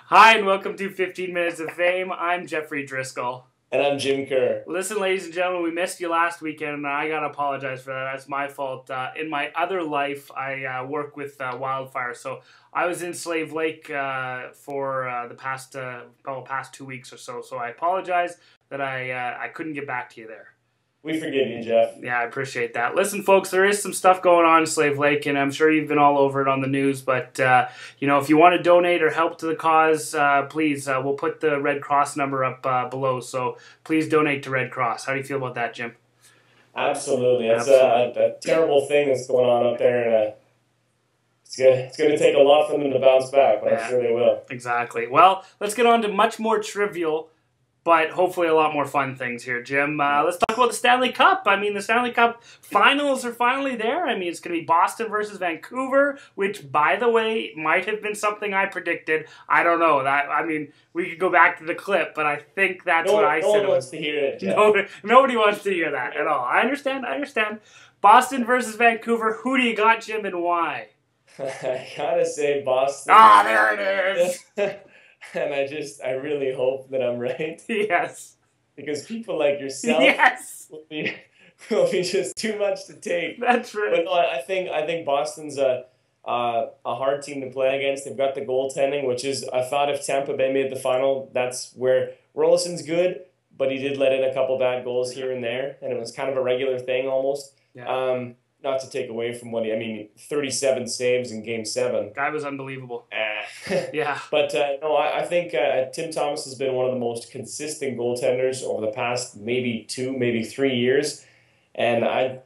Hi, and welcome to 15 Minutes of Fame. I'm Jeffrey Driscoll. And I'm Jim Kerr. Listen, ladies and gentlemen, we missed you last weekend, and I got to apologize for that. That's my fault. In my other life, I work with wildfire, so I was in Slave Lake for the past 2 weeks or so. So I apologize that I couldn't get back to you there. We forgive you, Jeff. Yeah, I appreciate that. Listen, folks, there is some stuff going on in Slave Lake, and I'm sure you've been all over it on the news. But, if you want to donate or help to the cause, please, we'll put the Red Cross number up below. So please donate to Red Cross. How do you feel about that, Jim? Absolutely. It's a terrible thing that's going on up there, and it's going to take a lot for them to bounce back, but I'm sure they will. Exactly. Well, let's get on to much more trivial, but hopefully a lot more fun things here, Jim. Let's talk about the Stanley Cup. I mean, the Stanley Cup Finals are finally there. I mean, it's going to be Boston versus Vancouver, which, by the way, might have been something I predicted. I don't know. We could go back to the clip, but I think that's what I said. No one wants to hear it. Nobody wants to hear that at all. I understand. Boston versus Vancouver. Who do you got, Jim, and why? I gotta say Boston. Ah, there it is. And I really hope that I'm right. Yes. Because people like yourself will be just too much to take. That's right. But no, I think Boston's a hard team to play against. They've got the goaltending, which is, I thought if Tampa Bay made the final, that's where Rollison's good, but he did let in a couple bad goals here and there, and it was kind of a regular thing almost. Yeah. Not to take away from 37 saves in Game 7. Guy was unbelievable. Yeah. But no, I think Tim Thomas has been one of the most consistent goaltenders over the past maybe 2, maybe 3 years, and I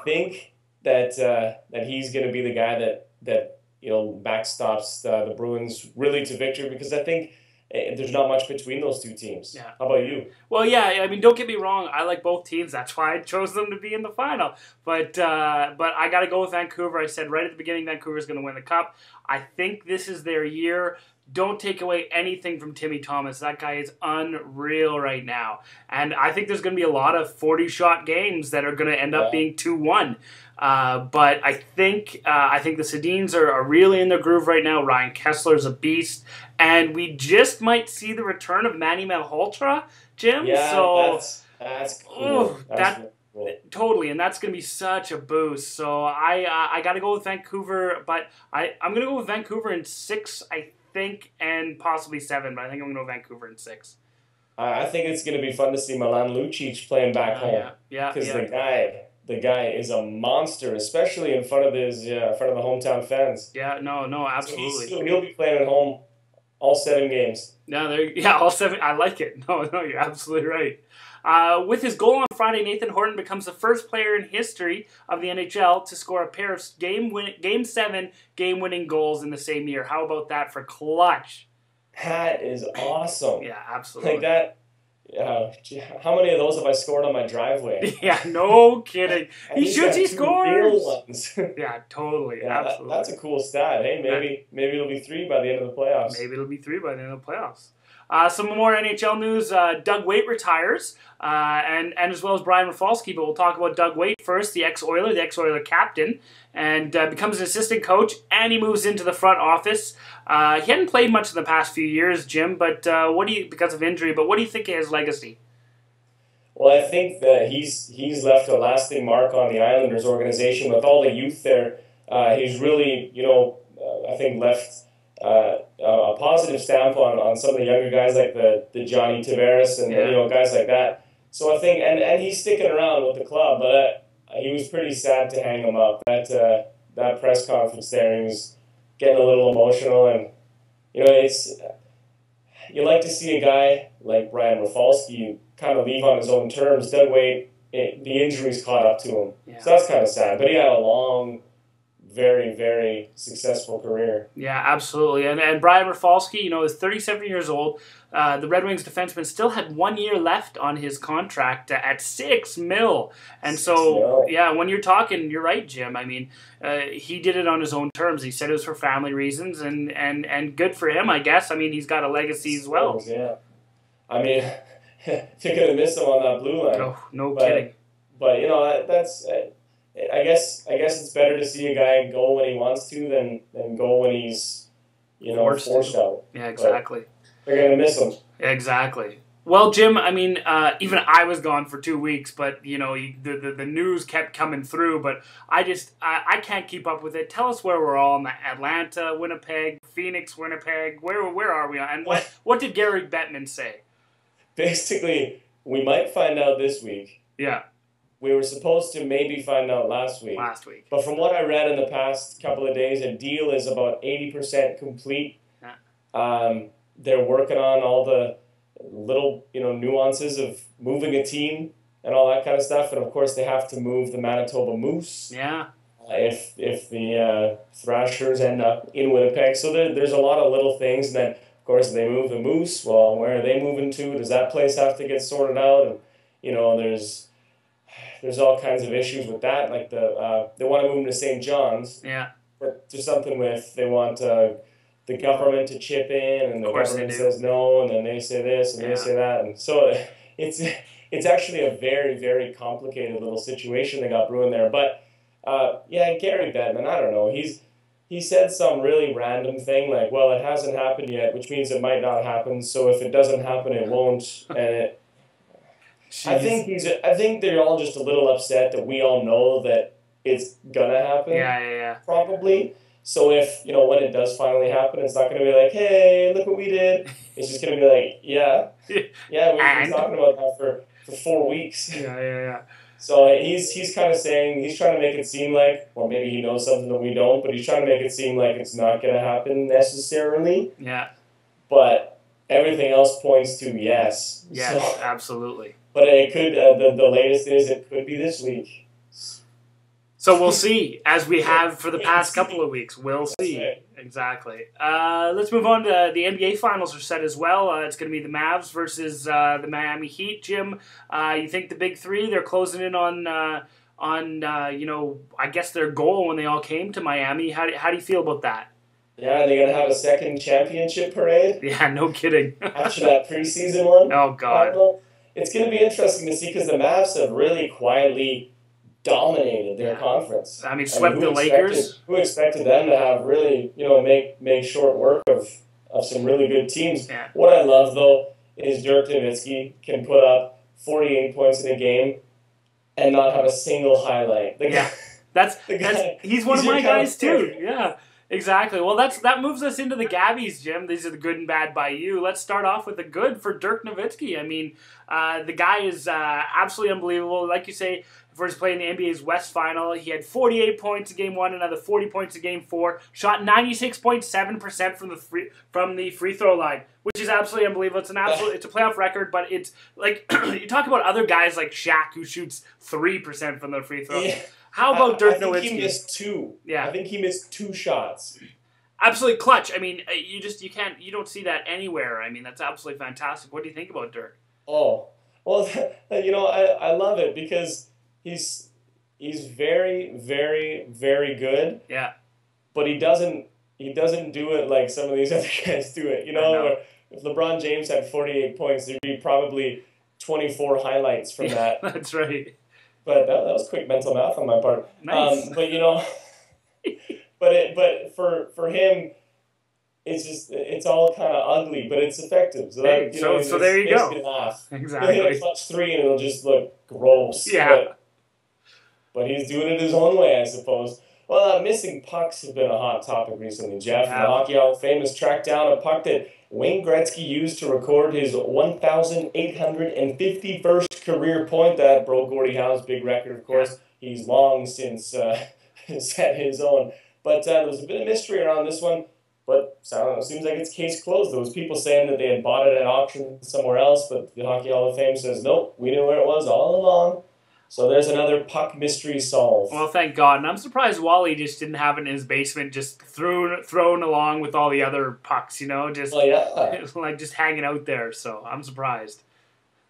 think that he's going to be the guy that backstops the Bruins really to victory, because I think there's not much between those two teams. Yeah. How about you? Well, yeah, I mean, don't get me wrong. I like both teams. That's why I chose them to be in the final. But I got to go with Vancouver. I said right at the beginning Vancouver's going to win the Cup. I think this is their year. Don't take away anything from Timmy Thomas. That guy is unreal right now. And I think there's going to be a lot of 40-shot games that are going to end up being 2-1. But I think the Sedins are really in their groove right now. Ryan Kessler's a beast. And we just might see the return of Manny Malhotra, Jim. Yeah, so that's cool. Cool. Totally, and that's going to be such a boost. So I got to go with Vancouver, but I'm going to go with Vancouver in 6, I think, and possibly 7, but I think I'm going to go Vancouver in 6. I think it's going to be fun to see Milan Lucic playing back home. Yeah. Because the guy is a monster, especially in front of the hometown fans. Yeah, no, absolutely. So he'll be playing at home all 7 games. All 7. I like it. No, you're absolutely right. With his goal on Friday, Nathan Horton becomes the first player in history of the NHL to score a pair of Game 7 game-winning goals in the same year. How about that for clutch? That is awesome. Yeah, absolutely. Like that. How many of those have I scored on my driveway? Yeah, no kidding. He scores. Real ones. Yeah, totally. Yeah, absolutely. That's a cool stat. Hey, maybe it'll be 3 by the end of the playoffs. Maybe it'll be 3 by the end of the playoffs. Some more NHL news. Doug Weight retires, and as well as Brian Rafalski, but we'll talk about Doug Weight first, the ex-Oiler captain, and becomes an assistant coach, and he moves into the front office. He hadn't played much in the past few years, Jim, but because of injury, but what do you think of his legacy? Well, I think that he's left a lasting mark on the Islanders organization with all the youth there. He's really, I think left a positive stamp on some of the younger guys like the Johnny Tavares and guys like that. So I think, and he's sticking around with the club, but he was pretty sad to hang him up. That press conference there, he was getting a little emotional, and you like to see a guy like Brian Rafalski kind of leave on his own terms. Doug Weight, the injuries caught up to him, so that's kind of sad. But he had a long, very, very successful career. Yeah, absolutely. And Brian Rafalski, is 37 years old. The Red Wings defenseman still had 1 year left on his contract at $6 million. And so, when you're talking, you're right, Jim. I mean, he did it on his own terms. He said it was for family reasons, and good for him, I guess. I mean, he's got a legacy as well. Yeah. I mean, you're going to miss him on that blue line. No kidding. But, that's... I guess it's better to see a guy go when he wants to than go when he's, forced out. Yeah, exactly. But they're going to miss him. Exactly. Well, Jim, I mean, even I was gone for 2 weeks, but, the news kept coming through, but I can't keep up with it. Tell us where we're all in Atlanta, Winnipeg, Phoenix, Winnipeg. Where are we? And what did Gary Bettman say? Basically, we might find out this week. Yeah. We were supposed to maybe find out last week. But from what I read in the past couple of days, a deal is about 80% complete. Yeah. They're working on all the little nuances of moving a team and all that kind of stuff, and of course they have to move the Manitoba Moose. Yeah. If the Thrashers end up in Winnipeg, so there's a lot of little things, and then of course they move the Moose. Well, where are they moving to? Does that place have to get sorted out? And there's all kinds of issues with that. Like they want to move them to St. John's. Yeah. But there's something with they want the government to chip in, and the government says no, and then they say this, and they say that. And so it's actually a very, very complicated little situation they got brewing there. But, Gary Bettman, I don't know. He said some really random thing like, well, it hasn't happened yet, which means it might not happen, so if it doesn't happen, it won't. And I think they're all just a little upset that we all know that it's gonna happen. Yeah. Probably. So if, when it does finally happen, it's not going to be like, hey, look what we did. It's just going to be like, yeah, we've been talking about that for 4 weeks. Yeah. So he's kind of saying, he's trying to make it seem like, or maybe he knows something that we don't, but he's trying to make it seem like it's not going to happen necessarily. Yeah. But everything else points to yes. Yes, so, absolutely. But it could, the latest is it could be this week. So we'll see, as we have for the past couple of weeks. We'll see. Right. Exactly. Let's move on to the NBA Finals are set as well. It's going to be the Mavs versus the Miami Heat. Jim, you think the big three, they're closing in on I guess their goal when they all came to Miami. How do you feel about that? Yeah, they're going to have a second championship parade. Yeah, no kidding. After that preseason one. Oh, God. It's going to be interesting to see because the Mavs have really quietly dominated their conference. I mean, swept the Lakers. Who expected them to have really, make short work of some really good teams. Yeah. What I love, though, is Dirk Nowitzki can put up 48 points in a game and not have a single highlight. He's one of my guys, too. Yeah. Exactly. Well, that moves us into the GABBYs, Jim. These are the good and bad by you. Let's start off with the good for Dirk Nowitzki. I mean, the guy is absolutely unbelievable. Like you say, first playing the NBA's West Final, he had 48 points in Game 1, another 40 points in Game 4, shot 96.7% from the free throw line, which is absolutely unbelievable. It's a playoff record, but it's like you talk about other guys like Shaq who shoots 3% from the free throw. Yeah. How about Dirk Nowitzki? I think he missed 2. Yeah. I think he missed 2 shots. Absolutely clutch. I mean, you don't see that anywhere. I mean, that's absolutely fantastic. What do you think about Dirk? Oh, well, I love it because he's very, very, very good. Yeah. But he doesn't do it like some of these other guys do it. If LeBron James had 48 points, there'd be probably 24 highlights from that. That's right. But that was quick mental math on my part. Nice. But for him, it's all kind of ugly, but it's effective. So so there you go. Laugh. Exactly. He'll hit a clutch 3 and it'll just look gross. Yeah. But he's doing it his own way, I suppose. Well, missing pucks have been a hot topic recently, Jeff. Yeah. The Hockey Hall of Fame has tracked down a puck that Wayne Gretzky used to record his 1,851st career point. That broke Gordie Howe's big record, of course. He's long since set his own. But there was a bit of mystery around this one. But it seems like it's case closed. There was people saying that they had bought it at auction somewhere else, but the Hockey Hall of Fame says, nope, we knew where it was all along. So there's another puck mystery solved. Well, thank God. And I'm surprised Wally just didn't have it in his basement, just thrown along with all the other pucks, just hanging out there. So I'm surprised.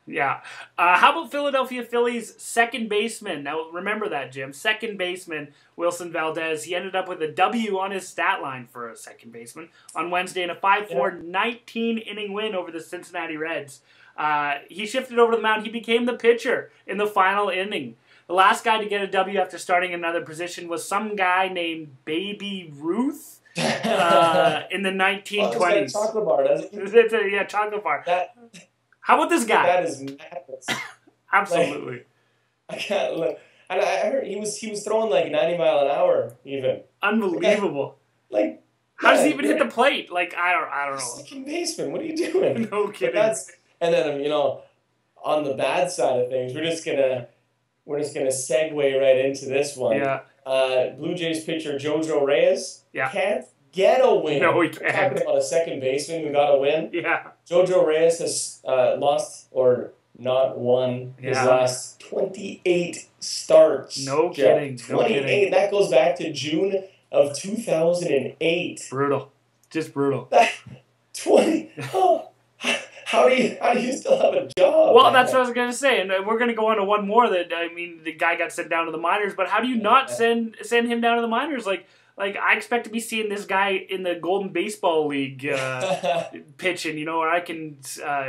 Yeah. How about Philadelphia Phillies second baseman? Now, remember that, Jim. Second baseman, Wilson Valdez. He ended up with a W on his stat line for a second baseman on Wednesday in a 5-4 19-inning win over the Cincinnati Reds. He shifted over to the mound. He became the pitcher in the final inning. The last guy to get a W after starting another position was some guy named Baby Ruth. in the 1920s. Oh, it's got a chocolate bar, doesn't it? Yeah, chocolate bar. That, How about this guy? that is madness. Absolutely. Like, I can't look. And I heard he was throwing like 90 mile an hour even. Unbelievable. Like, how does he even hit the plate? Like, I don't know. Second baseman, what are you doing? No kidding. And then on the bad side of things, we're just gonna segue right into this one. Yeah. Blue Jays pitcher Jojo Reyes Yeah. can't get a win. No, he We're can't. talking about a second baseman who got a win. Yeah. Jojo Reyes has lost or not won his last 28 starts. No kidding. 28. No kidding. That goes back to June of 2008. Brutal. Just brutal. 20. Oh, how do you still have a job? Well, that's what I was going to say. And we're going to go on to one more that, I mean, the guy got sent down to the minors, but how do you not send him down to the minors? Like I expect to be seeing this guy in the Golden Baseball League pitching, or I can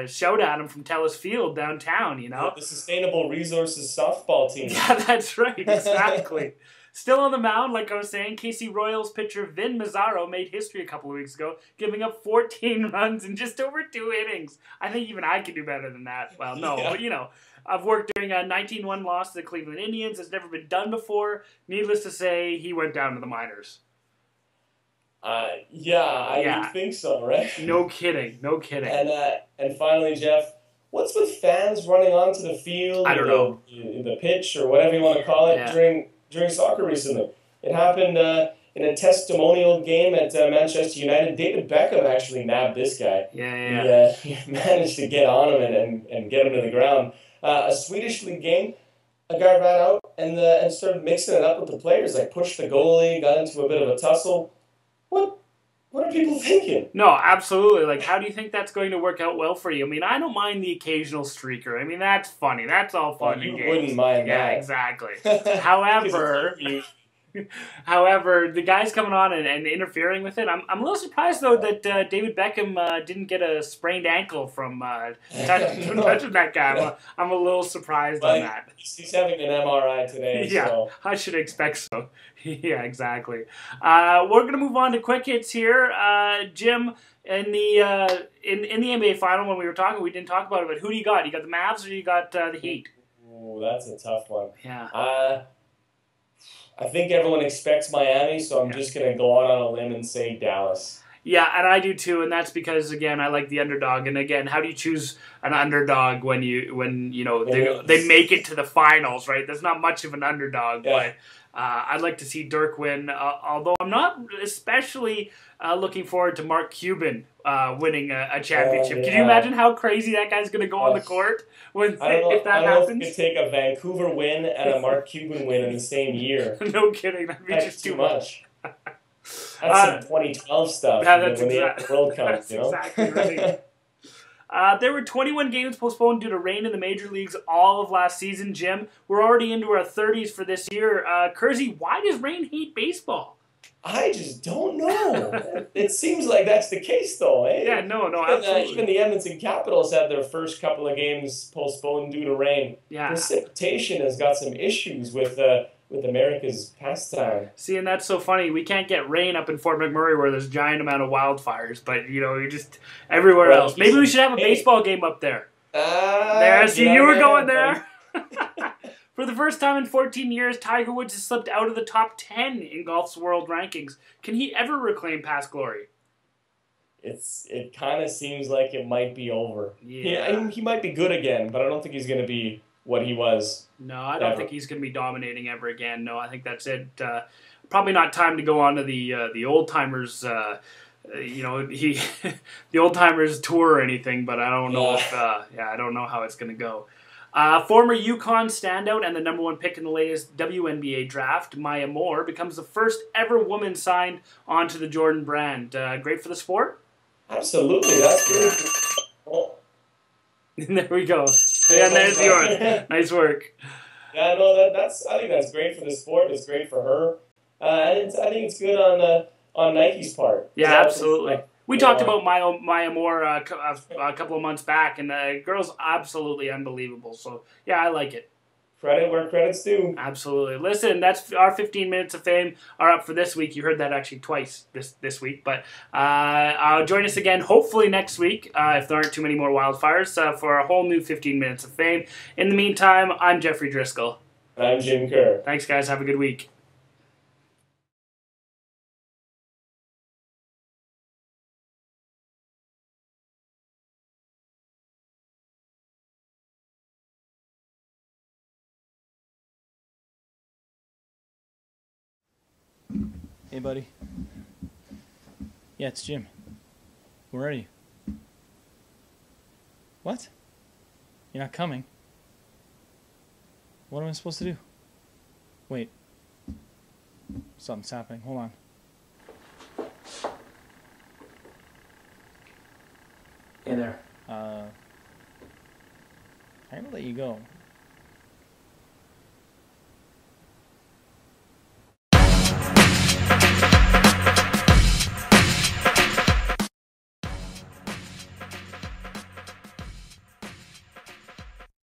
shout at him from Telus Field downtown, The Sustainable Resources softball team. Yeah, that's right. Exactly. Still on the mound, like I was saying, KC Royals pitcher Vin Mazzaro made history a couple of weeks ago, giving up 14 runs in just over 2 innings. I think even I could do better than that. Well, no, but I've worked during a 19-1 loss to the Cleveland Indians. It's never been done before. Needless to say, he went down to the minors. I would think so, right? No kidding. And finally, Jeff, what's with fans running onto the field? I don't know. The pitch or whatever you want to call it during soccer recently. It happened in a testimonial game at Manchester United. David Beckham actually nabbed this guy. Yeah. He managed to get on him and get him to the ground. A Swedish league game, a guy ran out and started mixing it up with the players, like pushed the goalie, got into a bit of a tussle. What are people thinking? No, absolutely. Like, how do you think that's going to work out well for you? I mean, I don't mind the occasional streaker. I mean, that's funny. That's all fun and games. You wouldn't mind that. Yeah, exactly. However, the guys coming on and interfering with it, I'm a little surprised, though, that David Beckham didn't get a sprained ankle from touching that guy. I'm a little surprised on that. He's having an MRI today. Yeah, so. I should expect so. Yeah, exactly. We're going to move on to quick hits here. Jim, in the NBA final, when we were talking, we didn't talk about it, but who do you got? You got the Mavs or you got the Heat? Ooh, that's a tough one. Yeah. I think everyone expects Miami, so I'm just going to go out on a limb and say Dallas. Yeah, and I do too, and that's because, again, I like the underdog. And again, how do you choose an underdog when they make it to the finals, right? There's not much of an underdog, but I'd like to see Dirk win, although I'm not especially looking forward to Mark Cuban winning a championship. Can you imagine how crazy that guy's going to go on the court if that happens? I don't know if you could take a Vancouver win and a Mark Cuban win in the same year. No kidding. That'd be just too much. That's some 2012 stuff when the World Cup, That's exactly right. There were 21 games postponed due to rain in the major leagues all of last season, Jim. We're already into our 30s for this year. Kersey, why does rain hate baseball? I just don't know. It seems like that's the case, though. Eh? Yeah, no, absolutely. Even the Edmonton Capitals had their first couple of games postponed due to rain. Yeah. Precipitation has got some issues with America's pastime. See, and that's so funny. We can't get rain up in Fort McMurray where there's a giant amount of wildfires, but, you're just everywhere else. Maybe we should have a baseball game up there. You were going there. For the first time in 14 years, Tiger Woods has slipped out of the top 10 in golf's world rankings. Can he ever reclaim past glory? It kind of seems like it might be over. Yeah. He might be good again, but I don't think he's going to be what he was. No, I don't think he's going to be dominating ever again. No, I think that's it. Probably not time to go on to the old timers. The old timers tour or anything. But I don't know I don't know how it's going to go. Former UConn standout and the #1 pick in the latest WNBA draft, Maya Moore, becomes the first ever woman signed onto the Jordan brand. Great for the sport? Absolutely, that's good. Oh. There we go. Yeah, there's yours. Nice work. Yeah, no, I think that's great for the sport. It's great for her. I think it's good on Nike's part. Yeah, absolutely. We talked about Maya Moore a couple of months back, and the girl's absolutely unbelievable. So, yeah, I like it. credit where credit's due. Absolutely. Listen, that's our 15 minutes of fame are up for this week. You heard that actually twice this week. But join us again, hopefully next week, if there aren't too many more wildfires, for a whole new 15 minutes of fame. In the meantime, I'm Jeffrey Driscoll. And I'm Jim Kerr. Thanks, guys. Have a good week. Hey, buddy. Yeah, it's Jim. Where are you? What? You're not coming? What am I supposed to do? Wait. Something's happening. Hold on. Hey there. I'm gonna let you go.